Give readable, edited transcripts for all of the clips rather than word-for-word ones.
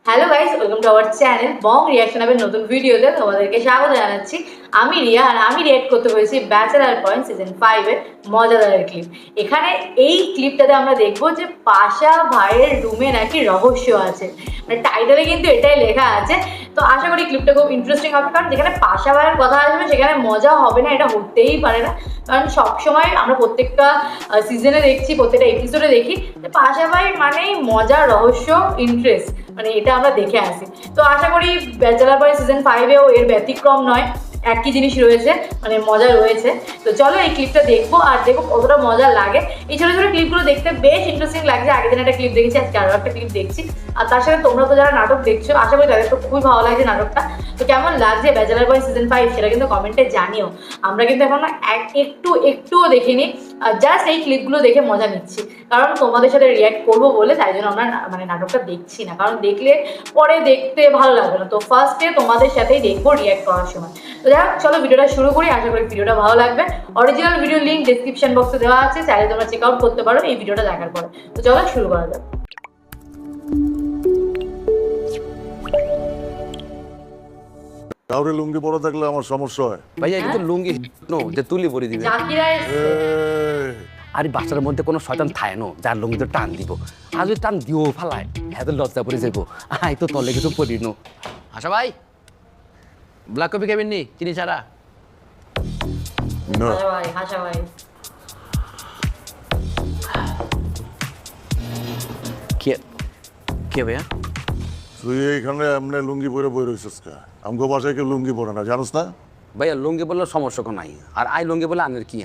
Hello guys, welcome to our channel Bong reaction আপের নতুন ভিডিওতে তোমাদেরকে স্বাগত জানাচ্ছি। আমি রিয়া আর আমি রিয়াক্ট করতে হয়েছি ব্যাচেলার পয়েন্ট সিজন 5 এর মজাদার ক্লিপ। এখানে এই ক্লিপটাতে আমরা দেখবো যে পাশা ভাইয়ের রুমে নাকি রহস্য আছে, মানে টাইটেলে কিন্তু এটাই লেখা আছে। তো আশা করি ক্লিপটা খুব ইন্টারেস্টিং হবে, কারণ যেখানে পাশা ভাইয়ের কথা আসবে সেখানে মজা হবে না এটা হতেই পারে না। কারণ সবসময় আমরা প্রত্যেকটা সিজনে দেখছি, প্রত্যেকটা এপিসোডে দেখি যে পাশা ভাই মানেই মজা, রহস্য, ইন্টারেস্ট, মানে এটা আমরা দেখে আসি। তো আশা করি ব্যাচেলার পয়েন্ট সিজন 5-এও এর ব্যতিক্রম নয়, একই জিনিস রয়েছে, মানে মজা রয়েছে। তো চলো এই ক্লিপটা দেখবো আর দেখো কতটা মজা লাগে। এই ছোটো ছোটো ক্লিপগুলো দেখতে বেশ ইন্টারেস্টিং লাগছে। আগের দিন একটা ক্লিপ দেখেছি, আজকে আরও একটা ক্লিপ দেখছি। আর তার সাথে তোমরা তো যারা নাটক দেখছো, আশা করি তাদের তো খুবই ভালো লাগছে নাটকটা। তো কেমন লাগছে ব্যাচেলার পয়েন্ট সিজন 5 সেটা কিন্তু কমেন্টে জানিও। আমরা কিন্তু এখন একটুও দেখিনি, জাস্ট এই ক্লিপগুলো দেখে মজা নিচ্ছি, কারণ তোমাদের সাথে রিয়াক্ট করবো বলে, তাই জন্য আমরা মানে নাটকটা দেখছি না, কারণ দেখলে পরে দেখতে ভালো লাগবে না। তো ফার্স্টে তোমাদের সাথেই দেখবো রিয়াক্ট করার সময়। তো যাই হোক, চলো ভিডিওটা শুরু করি। আশা করি ভিডিওটা ভালো লাগবে। অরিজিনাল ভিডিও লিঙ্ক ডেসক্রিপশন বক্সে দেওয়া আছে, চাইলে তোমরা চেক আউট করতে পারো এই ভিডিওটা দেখার পরে। তো চলো শুরু করা যাক। কাউরে লুঙ্গি পরা থাকলে আমার সমস্যা হয়। ভাইয়া এটা তো লুঙ্গি নো যে তুলি পরে দিবে। জাকিরা এসছে। আরে বাচ্চার মধ্যে কোনো শয়তান থাকে না যার লুঙ্গি তো টান দিব, আর যদি টান দিও ফালায় হ্যাঁ লজ্জা পরে যাবো। আই তো তলে কিছু পরি নো। আশা ভাই ব্ল্যাক কফি খাবেন নি চিনি ছাড়া? না হাসা ভাই, হাসা ভাই। কে কে ভাইয়া? তুই এইখানে এমনি লুঙ্গি পরে বই রইছিস কা? আমগো বাসায় কেউ লুঙ্গি পরে না, জানোস না? ভাইয়া লুঙ্গি বললে সমস্যা কোনো নাই, আর আই লুঙ্গি বলে আনের কি?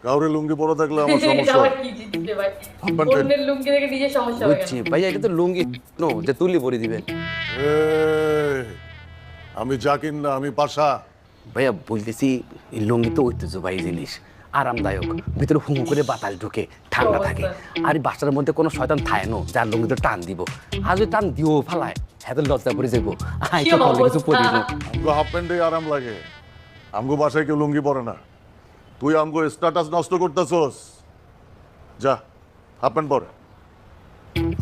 কাউরে লুঙ্গি পরা থাকলে আমার এটা সমস্যা আবার হয়। কি জিনিস রে ভাই? হাম্বানটেন। অন্যের লুঙ্গি দেখে নিজের সমস্যা হবে বুঝছি কেন? ভাইয়া এটা তো লুঙ্গি নো যে তুলি পরে দিবে। এই, আমি জাকির না, আমি পাশা। ভাইয়া বলতেছি এই লুঙ্গি তো ঐতিহ্যবাহী জিনিস, আরামদায়ক, ভিতরে হুম করে বাতাস ঢুকে ঠান্ডা থাকে। আর এই বাচ্চার মধ্যে কোনো শয়তান থাকে না যার লুঙ্গি তো টান দিব, আর যদি টান দিও ফালায় হ্যাঁ লজ্জা পরে যাবো। আই তো তলে কিছু পরি নো। আমগো হাফ প্যান্টে আরাম লাগে, আমগো বাসায় কেউ লুঙ্গি পরে না। তুই আমগো স্ট্যাটাস নষ্ট করতেছস। যা হাফ প্যান্ট পর।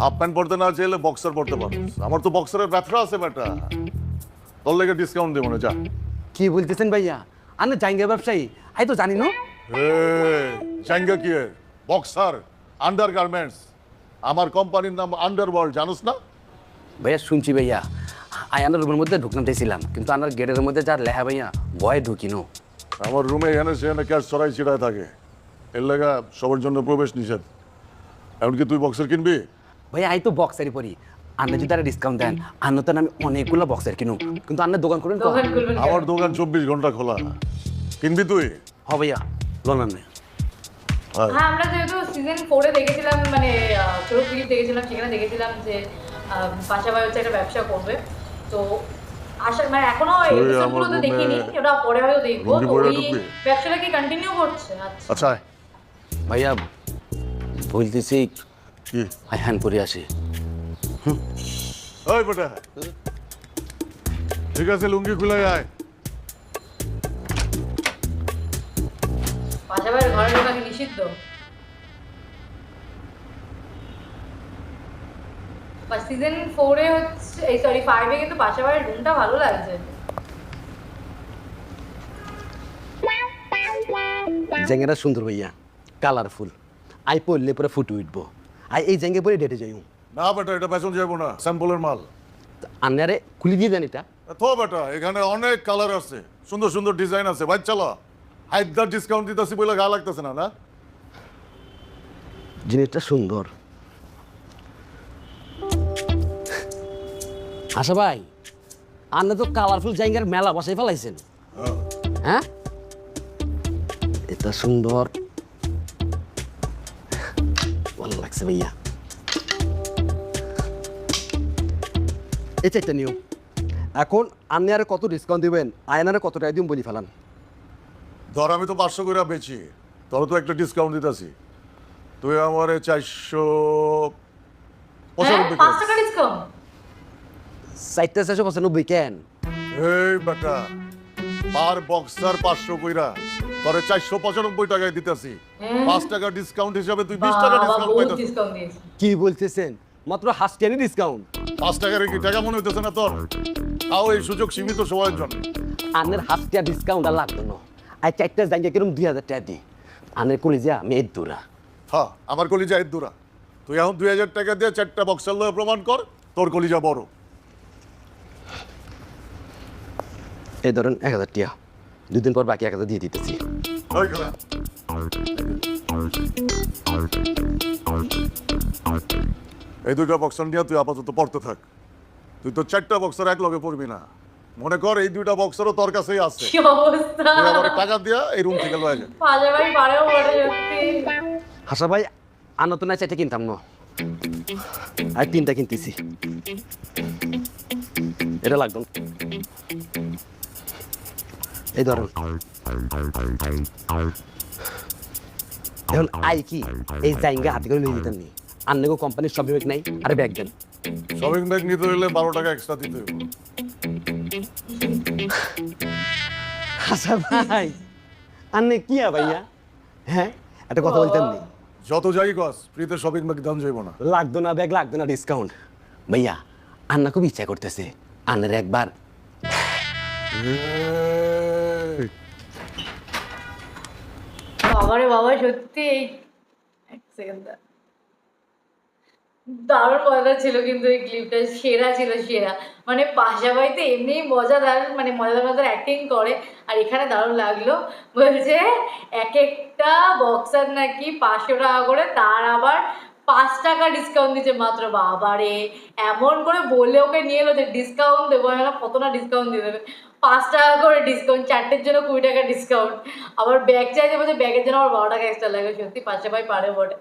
হাফ প্যান্ট পরতে না চাইলে বক্সার পরতে পারিস। আমার তো বক্সারের ব্যথা আছে বেটা, তোর লেগে ডিসকাউন্ট দেবো না, যা। কি বলতেছেন ভাইয়া? আনে জাইঙ্গা ব্যবসায়ী, আই তো জানি না। জাঙ্গা কি বক্সার আন্ডার গার্মেন্টস, আমার কোম্পানির নাম আন্ডারওয়ার্ল্ড, জানোস না? ভাইয়া শুনছি ভাইয়া, আই আনার রুমের মধ্যে ঢুকতে চাইছিলাম, কিন্তু আনার গেটের মধ্যে যার লেখা ভাইয়া ভয়ে ঢুকিনো। আমার রুমে এখানে সেখানে ক্যাশ ছড়াই ছিড়ায় থাকে, এর লেগা সবার জন্য প্রবেশ নিষেধ। এমনকি তুই বক্সার কিনবি? ভাইয়া আই তো বক্সারই পরি, আন্না যদি তারা ডিসকাউন্ট দেন আন্ন তো আমি অনেকগুলো বক্সার কিনু, কিন্তু আন্নার দোকান করবেন দোকান খুলবেন কেন? আমার দোকান 24 ঘন্টা খোলা, কিনবি তুই? হ ভাইয়া লোন আনে। হ্যাঁ। হ্যাঁ, আমরা যেহেতু সিজন 4-এ দেখেছিলাম, মানে ছোট ক্লিপ দেখেছিলাম, সেখানে দেখেছিলাম যে পাশা ভাই হচ্ছে একটা ব্যবসা করবে। তো আশা মানে এখনো তুই এপিসোডগুলো তো আমার দেখিনি, রুমে ওটা পরে হয়তো দেখবো। লুঙ্গি তো পরে ওই ঢুকবি? ব্যবসাটা কি কন্টিনিউ করছে? আচ্ছা, আচ্ছা ভাইয়া বলতেছি কি? আই হ্যান করে আসি। ওই বেটা, ঠিক আছে লুঙ্গি খুলে আয়। পাশা ভাইয়ের ঘরে ঢোকা কি নিষিদ্ধ? সিজন 4-এ হচ্ছে, এই সরি 5-এ কিন্তু পাশা ভাইয়ের রুমটা ভালো লাগছে। জেঙ্গেরা সুন্দর ভাইয়া, কালারফুল, আই পড়লে পরে ফুটে উঠবো। আই এই জেঙ্গে পরে ডেটে যাই না বেটা, এটা বেচন যাবো না, স্যাম্পলের মাল। আন্নারে খুলি দিয়ে দেন এটা। তো বেটা এখানে অনেক কালার আছে, সুন্দর সুন্দর ডিজাইন আছে, ভাই চলো। হাইদার ডিসকাউন্ট দিতেছি বলে গা লাগতেছে না, না? জিনিসটা সুন্দর। আশা ভাই আন্না তো কালারফুল জায়গার মেলা বসাই ফেলাইছেন। হ্যাঁ এটা সুন্দর, ভালো লাগছে ভাইয়া। এই চাইটা নিও। এখন আপনি আর কত ডিসকাউন্ট দিবেন, আয়নারে কত টাকা দিন বলি ফেলান। ধর আমি তো 500 করে বেচি, তোর তো একটা ডিসকাউন্ট দিতেছি, তুই আমার 495 5 টাকা ডিসকাউন্ট? 495 কেন? এই বেটা, পার বক্সার 500 কইরা তোরে 495 টাকায় দিতেছি। 5 টাকা ডিসকাউন্ট হিসাবে তুই 20 টাকা ডিসকাউন্ট বহুত পাইতাছিস। ডিসকাউন্ট দিয়েছে। কি বলতেছেন? মাত্র হাসটেনি ডিসকাউন্ট? 5 টাকার কি টাকা মনে হইতেছে না তোর? তাও এই সুযোগ সীমিত সময়ের জন্য। আনের হাফটিয়া ডিসকাউন্ট আর লাগতো না। আর 4টা জায়গা কিরম 2000 টাকা দিই। আনের কলিজা মেয়ের দূরা। হ্যাঁ, আমার কলিজা এর দূরা। তুই এখন 2000 টাকা দিয়ে 4টা বক্সের লয়ে প্রমাণ কর তোর কলিজা বড়। এই ধরেন 1000 টাকা। 2 দিন পর বাকি 1000 দিয়ে দিতেছি। ওই খারাপ। এই 2টা বক্সর নিয়ে তুই আপাতত পড়তে থাক। তুই তো 4টা বক্সর এক লগে পড়বি না। মনে কর এই 2টা বক্সরও তোর কাছেই আছে। কি অবস্থা! তুই আমার টাকা দিয়া এই রুম থেকে লয়ে যা। পাজা ভাই পারেও বটে সত্যি। হাসা ভাই আনো তো না 4টা কিনতাম না। আর 3টা কিনতেছি। এটা লাগতো না। এই ধরেন। এখন আই কি এই জায়গা হাতে করে নিয়ে দিতেন নি। আন্নেগো কোম্পানির সব বিবেক নাই আরে ব্যাগ দেন। শপিং ব্যাগ নিতে হলে 12 টাকা এক্সট্রা দিতে হবে। হাসা ভাই আন্নে কি ভাইয়া? হ্যাঁ একটা কথা বলতেন নি। যত যাই কস ফ্রিতে শপিং ব্যাগ দাম যাইব না। লাগতো না ব্যাগ লাগতো না ডিসকাউন্ট। ভাইয়া আন্না খুব ইচ্ছা করতেছে আন্নের একবার বাবারে বাবা, সত্যি এই এক সেকেন্ড দারুণ মজা ছিল কিন্তু এই ক্লিপটা সেরা ছিল, সেরা। মানে পাশাপাশিতে এমনি মজাদার, মানে মজাদার অ্যাক্টিং করে। আর এখানে দারুণ লাগলো, বলছে এক একটা বক্সার নাকি 500 টাকা করে, তার আবার 5 টাকা ডিসকাউন্ট দিচ্ছে মাত্র। বাবারে, এমন করে বলে ওকে নিয়ে এলো যে ডিসকাউন্ট দেবো, আমি বললাম কত না ডিসকাউন্ট দিয়ে দেবে। 5 টাকা করে ডিসকাউন্ট, 4টের জন্য 20 টাকা ডিসকাউন্ট। আবার ব্যাগ চাইছে, বলছে ব্যাগের জন্য আবার 12 টাকা এক্সট্রা লাগে। সত্যি পাশে ভাই পারে বটে।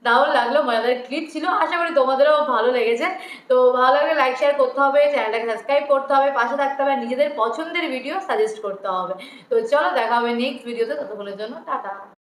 দারুণ লাগলো, মজাদার ক্লিপ ছিল। আশা করি তোমাদেরও ভালো লেগেছে। তো ভালো লাগলে লাইক শেয়ার করতে হবে, চ্যানেলটাকে সাবস্ক্রাইব করতে হবে, পাশে থাকতে হবে, নিজেদের পছন্দের ভিডিও সাজেস্ট করতে হবে। তো চলো দেখা হবে নেক্সট ভিডিওতে, ততক্ষণের জন্য টাটা।